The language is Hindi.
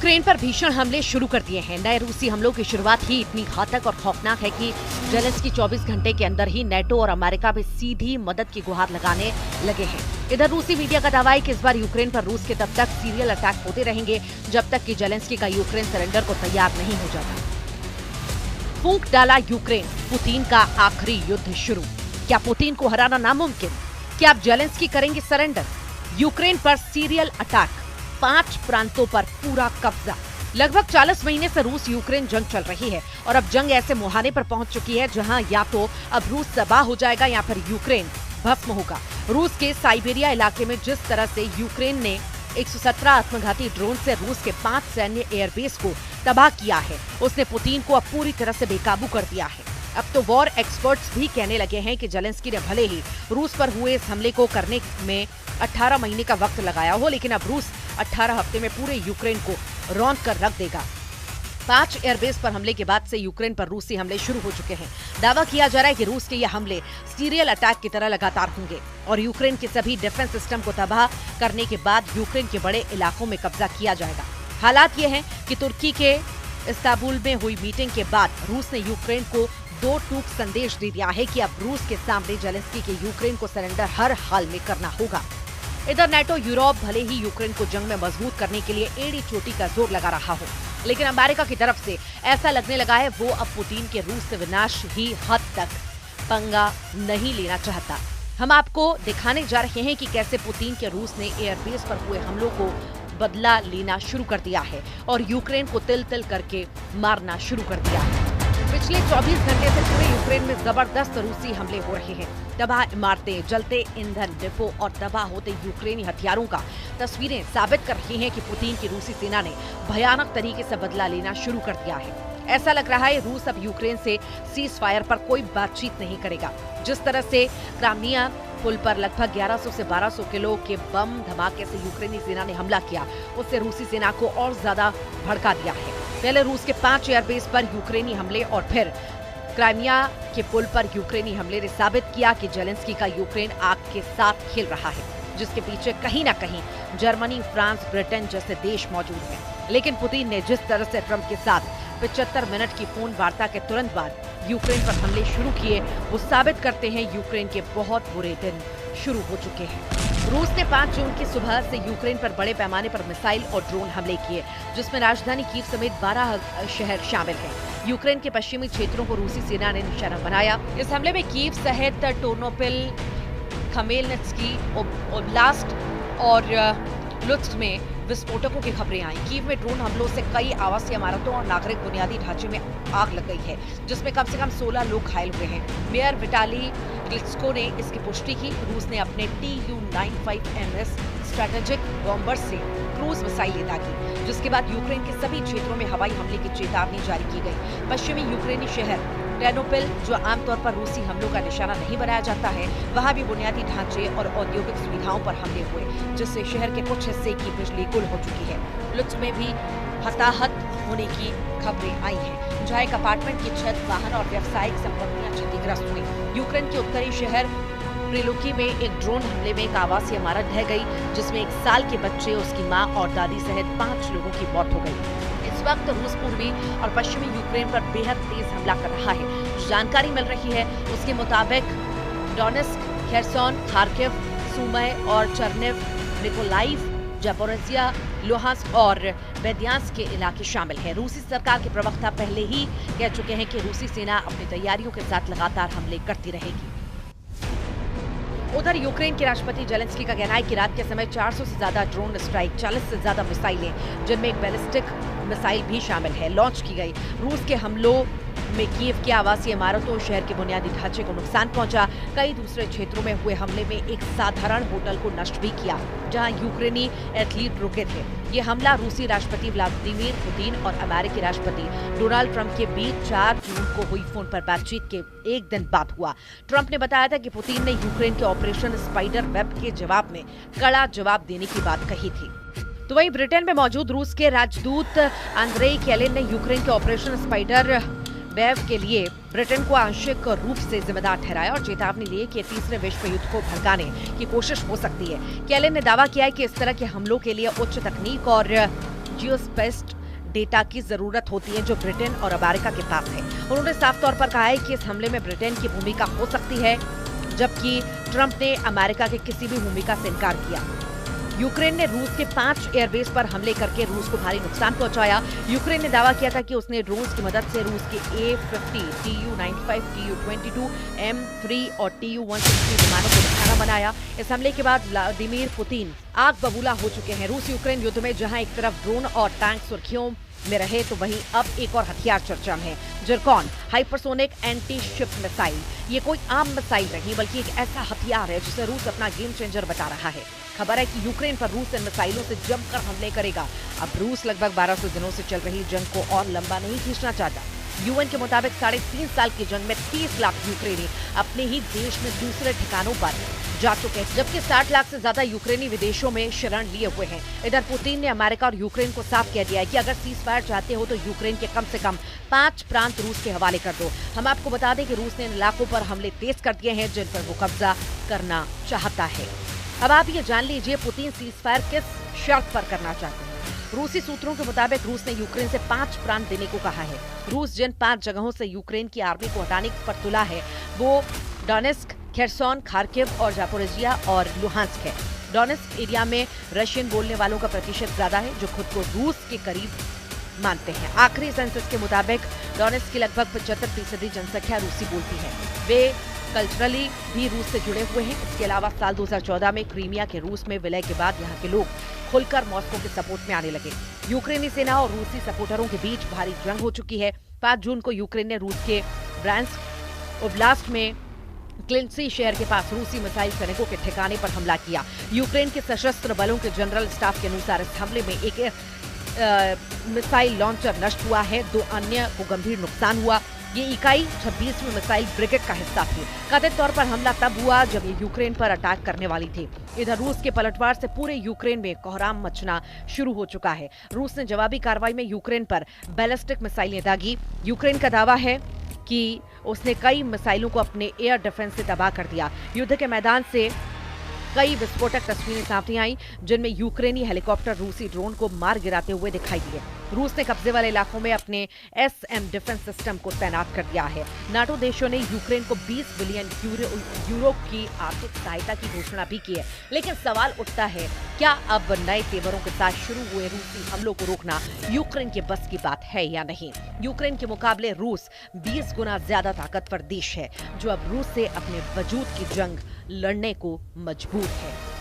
यूक्रेन पर भीषण हमले शुरू कर दिए हैं। नए रूसी हमलों की शुरुआत ही इतनी घातक और खौफनाक है कि जेलेंस्की 24 घंटे के अंदर ही नेटो और अमेरिका भी सीधी मदद की गुहार लगाने लगे हैं। इधर रूसी मीडिया का दावा है कि इस बार यूक्रेन पर रूस के तब तक सीरियल अटैक होते रहेंगे जब तक कि जेलेंस्की का यूक्रेन सरेंडर को तैयार नहीं हो जाता। फूंक डाला यूक्रेन, पुतिन का आखिरी युद्ध शुरू। क्या पुतिन को हराना नामुमकिन? क्या अब जेलेंस्की करेंगे सरेंडर? यूक्रेन पर सीरियल अटैक, 5 प्रांतों पर पूरा कब्जा। लगभग 40 महीने से रूस यूक्रेन जंग चल रही है और अब जंग ऐसे मुहाने पर पहुंच चुकी है जहां या तो अब रूस तबाह हो जाएगा या फिर यूक्रेन भस्म होगा। रूस के साइबेरिया इलाके में जिस तरह से यूक्रेन ने 117 आत्मघाती ड्रोन से रूस के 5 सैन्य एयरबेस को तबाह किया है, उसने पुतिन को अब पूरी तरह से बेकाबू कर दिया है। अब तो वॉर एक्सपर्ट्स भी कहने लगे हैं कि जेलेंस्की ने भले ही रूस पर हुए इस हमले को करने में 18 महीने का वक्त लगाया हो, लेकिन अब रूस 18 हफ्ते में पूरे यूक्रेन को रौंद कर रख देगा। 5 एयरबेस पर हमले के बाद से यूक्रेन पर रूसी हमले शुरू हो चुके हैं। दावा किया जा रहा है कि रूस के ये हमले सीरियल अटैक की तरह लगातार होंगे और यूक्रेन के सभी डिफेंस सिस्टम को तबाह करने के बाद यूक्रेन के बड़े इलाकों में कब्जा किया जाएगा। हालात ये हैं कि तुर्की के इस्तांबुल में हुई मीटिंग के बाद रूस ने यूक्रेन को 2 टूक संदेश दे दिया है कि अब रूस के सामने जेलेंस्की के यूक्रेन को सरेंडर हर हाल में करना होगा। इधर नेटो यूरोप भले ही यूक्रेन को जंग में मजबूत करने के लिए एड़ी चोटी का जोर लगा रहा हो, लेकिन अमेरिका की तरफ से ऐसा लगने लगा है वो अब पुतिन के रूस से विनाश ही हद तक पंगा नहीं लेना चाहता। हम आपको दिखाने जा रहे हैं कि कैसे पुतिन के रूस ने एयरबेस पर हुए हमलों को बदला लेना शुरू कर दिया है और यूक्रेन को तिल तिल करके मारना शुरू कर दिया है। पिछले 24 घंटे से पूरे यूक्रेन में जबरदस्त रूसी हमले हो रहे हैं। तबाह इमारतें, जलते ईंधन डिपो और तबाह होते यूक्रेनी हथियारों का तस्वीरें साबित कर रही हैं कि पुतिन की रूसी सेना ने भयानक तरीके से बदला लेना शुरू कर दिया है। ऐसा लग रहा है रूस अब यूक्रेन से सीज फायर पर कोई बातचीत नहीं करेगा। जिस तरह से क्राइमिया पुल पर लगभग 1100 से 1200 किलो के बम धमाके से यूक्रेनी सेना ने हमला किया, उससे रूसी सेना को और ज्यादा भड़का दिया है। पहले रूस के 5 एयरबेस पर यूक्रेनी हमले और फिर क्राइमिया के पुल पर यूक्रेनी हमले ने साबित किया कि जेलेंस्की का यूक्रेन आग के साथ खेल रहा है, जिसके पीछे कहीं न कहीं जर्मनी, फ्रांस, ब्रिटेन जैसे देश मौजूद हैं। लेकिन पुतिन ने जिस तरह से ट्रंप के साथ 75 मिनट की फोन वार्ता के तुरंत बाद यूक्रेन पर हमले शुरू किए, वो साबित करते हैं यूक्रेन के बहुत बुरे दिन शुरू हो चुके हैं। रूस ने 5 जून की सुबह से यूक्रेन पर बड़े पैमाने पर मिसाइल और ड्रोन हमले किए, जिसमें राजधानी कीव समेत 12 शहर शामिल हैं। यूक्रेन के पश्चिमी क्षेत्रों को रूसी सेना ने निशाना बनाया। इस हमले में कीव सहित टोर्नोपिल, खमेलनित्स्की ओब्लास्ट और लुत्स्क में विस्फोटकों की खबरें आई। कीव में ड्रोन हमलों से कई आवासीय इमारतों और नागरिक बुनियादी ढांचे में आग लग गई है, जिसमें कम से कम 16 लोग घायल हुए हैं। मेयर विटाली क्लिचको ने इसकी पुष्टि की। रूस ने अपने Tu-95MS स्ट्रैटेजिक बॉम्बर से क्रूज मिसाइलें दागी, जिसके बाद यूक्रेन के सभी क्षेत्रों में हवाई हमले की चेतावनी जारी की गई। पश्चिमी यूक्रेनी शहर टेर्नोपिल, जो आमतौर पर रूसी हमलों का निशाना नहीं बनाया जाता है, वहां भी बुनियादी ढांचे और औद्योगिक सुविधाओं पर हमले हुए, जिससे शहर के कुछ हिस्से की बिजली गुल हो चुकी है। लुत्स्क में भी हताहत होने की खबरें आई हैं, जहां एक अपार्टमेंट की छत, वाहन और व्यावसायिक संपत्तियां क्षतिग्रस्त हुई। यूक्रेन के उत्तरी शहर प्रिलुकी में एक ड्रोन हमले में एक आवासीय इमारत ढह गई, जिसमें 1 साल के बच्चे, उसकी मां और दादी सहित 5 लोगों की मौत हो गई। इस वक्त रूस पूर्वी और पश्चिमी यूक्रेन पर बेहद तेज हमला कर रहा है। जानकारी मिल रही है उसके मुताबिक डोनेस्क, खेरसोन, खार्किव, सुमय और चर्निव, निकोलाइव, जापोरिजिया, लुहांस्क और बेद्यांस्क के इलाके शामिल हैं। रूसी सरकार के प्रवक्ता पहले ही कह चुके हैं कि रूसी सेना अपनी तैयारियों के साथ लगातार हमले करती रहेगी। उधर यूक्रेन के राष्ट्रपति जेलेंस्की का कहना है कि रात के समय 400 से ज्यादा ड्रोन स्ट्राइक, 40 से ज्यादा मिसाइलें, जिनमें एक बैलिस्टिक मिसाइल भी शामिल है, लॉन्च की गई। रूस के हमलों में कीव की आवासीय इमारतों और शहर के बुनियादी ढांचे को नुकसान पहुंचा। कई दूसरे क्षेत्रों में हुए हमले में एक साधारण होटल को नष्ट भी किया, जहां यूक्रेनी एथलीट रुके थे। ये हमला रूसी राष्ट्रपति व्लादिमीर पुतिन और अमेरिकी राष्ट्रपति डोनाल्ड ट्रंप के बीच 4 जून को हुई फोन पर बातचीत के एक दिन बाद हुआ। ट्रंप ने बताया था कि पुतिन ने यूक्रेन के ऑपरेशन स्पाइडर वेब के जवाब में कड़ा जवाब देने की बात कही थी। तो वहीं ब्रिटेन में मौजूद रूस के राजदूत आंद्रेई केलिन ने यूक्रेन के ऑपरेशन स्पाइडर वेव के लिए ब्रिटेन को आंशिक रूप से जिम्मेदार ठहराया और चेतावनी दी कि तीसरे विश्व युद्ध को भड़काने की कोशिश हो सकती है। केलिन ने दावा किया है कि इस तरह के हमलों के लिए उच्च तकनीक और जियोस्पेस्ड डेटा की जरूरत होती है जो ब्रिटेन और अमेरिका के पास है। उन्होंने साफ तौर पर कहा है कि इस हमले में ब्रिटेन की भूमिका हो सकती है, जबकि ट्रंप ने अमेरिका की किसी भी भूमिका से इनकार किया। यूक्रेन ने रूस के 5 एयरबेस पर हमले करके रूस को भारी नुकसान पहुंचाया। यूक्रेन ने दावा किया था कि उसने ड्रोन्स की मदद से रूस के A-50, Tu-95, Tu-22, M3 और Tu-160 विमानों को निशाना बनाया। इस हमले के बाद व्लादिमीर पुतिन आग बबूला हो चुके हैं। रूस यूक्रेन युद्ध में जहां एक तरफ ड्रोन और टैंक सुर्खियों में रहे, तो वहीं अब एक और हथियार चर्चा में है, Zircon hypersonic anti ship missile. ये कोई आम मिसाइल नहीं बल्कि एक ऐसा हथियार है जिसे रूस अपना गेम चेंजर बता रहा है। खबर है कि यूक्रेन पर रूस इन मिसाइलों से जमकर हमले करेगा। अब रूस लगभग 1200 दिनों से चल रही जंग को और लंबा नहीं खींचना चाहता। यूएन के मुताबिक 3.5 साल की जंग में 30 लाख यूक्रेनी अपने ही देश में दूसरे ठिकानों पर जा चुके हैं, जबकि 60 लाख से ज्यादा यूक्रेनी विदेशों में शरण लिए हुए हैं। इधर पुतिन ने अमेरिका और यूक्रेन को साफ कह दिया है कि अगर सीजफायर चाहते हो तो यूक्रेन के कम से कम 5 प्रांत रूस के हवाले कर दो। हम आपको बता दें कि रूस ने इन इलाकों पर हमले तेज कर दिए हैं जिन पर वो कब्जा करना चाहता है। अब आप ये जान लीजिए पुतिन सीजफायर किस शर्त पर करना चाहते हैं। रूसी सूत्रों के मुताबिक रूस ने यूक्रेन से 5 प्रांत देने को कहा है। रूस जिन 5 जगहों से यूक्रेन की आर्मी को हटाने पर तुला है वो डोनेस्क, खेरसोन, खार्किव और जापोरिजिया और लुहांस्क है। डोनेस्क एरिया में रशियन बोलने वालों का प्रतिशत ज्यादा है जो खुद को रूस के करीब मानते हैं। आखिरी सेंसस के मुताबिक डोनेस्क की लगभग 75% जनसंख्या रूसी बोलती है। वे कल्चरली भी रूस से जुड़े हुए हैं। इसके अलावा साल 2014 में क्रीमिया के रूस में विलय के बाद यहाँ के लोग खुलकर मॉस्को के सपोर्ट में आने लगे। यूक्रेनी सेना और रूसी सपोर्टरों के बीच भारी जंग हो चुकी है। 5 जून को यूक्रेन ने रूस के ब्रांस्क ओब्लास्ट में क्लिंसी शहर के पास रूसी मिसाइल सैनिकों के ठिकाने पर हमला किया। यूक्रेन के सशस्त्र बलों के जनरल स्टाफ के अनुसार इस हमले में एक मिसाइल लॉन्चर नष्ट हुआ है, 2 अन्य को गंभीर नुकसान हुआ। ये इकाई 26वीं मिसाइल ब्रिगेड का हिस्सा थी। कथित तौर पर हमला तब हुआ जब ये यूक्रेन पर अटैक करने वाली थी। इधर रूस के पलटवार से पूरे यूक्रेन में कोहराम मचना शुरू हो चुका है। रूस ने जवाबी कार्रवाई में यूक्रेन पर बैलिस्टिक मिसाइलें दागी। यूक्रेन का दावा है कि उसने कई मिसाइलों को अपने एयर डिफेंस से तबाह कर दिया। युद्ध के मैदान से कई विस्फोटक तस्वीरें सामने आई जिनमें यूक्रेनी हेलीकॉप्टर रूसी ड्रोन को मार गिराते हुए दिखाई दिए। रूस ने कब्जे वाले इलाकों में अपने SM डिफेंस सिस्टम को तैनात कर दिया है। नाटो देशों ने यूक्रेन को 20 बिलियन यूरो की आर्थिक सहायता की घोषणा भी की है। लेकिन सवाल उठता है, क्या अब नए तेवरों के साथ शुरू हुए रूसी हमलों को रोकना यूक्रेन के बस की बात है या नहीं? यूक्रेन के मुकाबले रूस 20 गुना ज्यादा ताकतवर देश है जो अब रूस से अपने वजूद की जंग लड़ने को मजबूर है।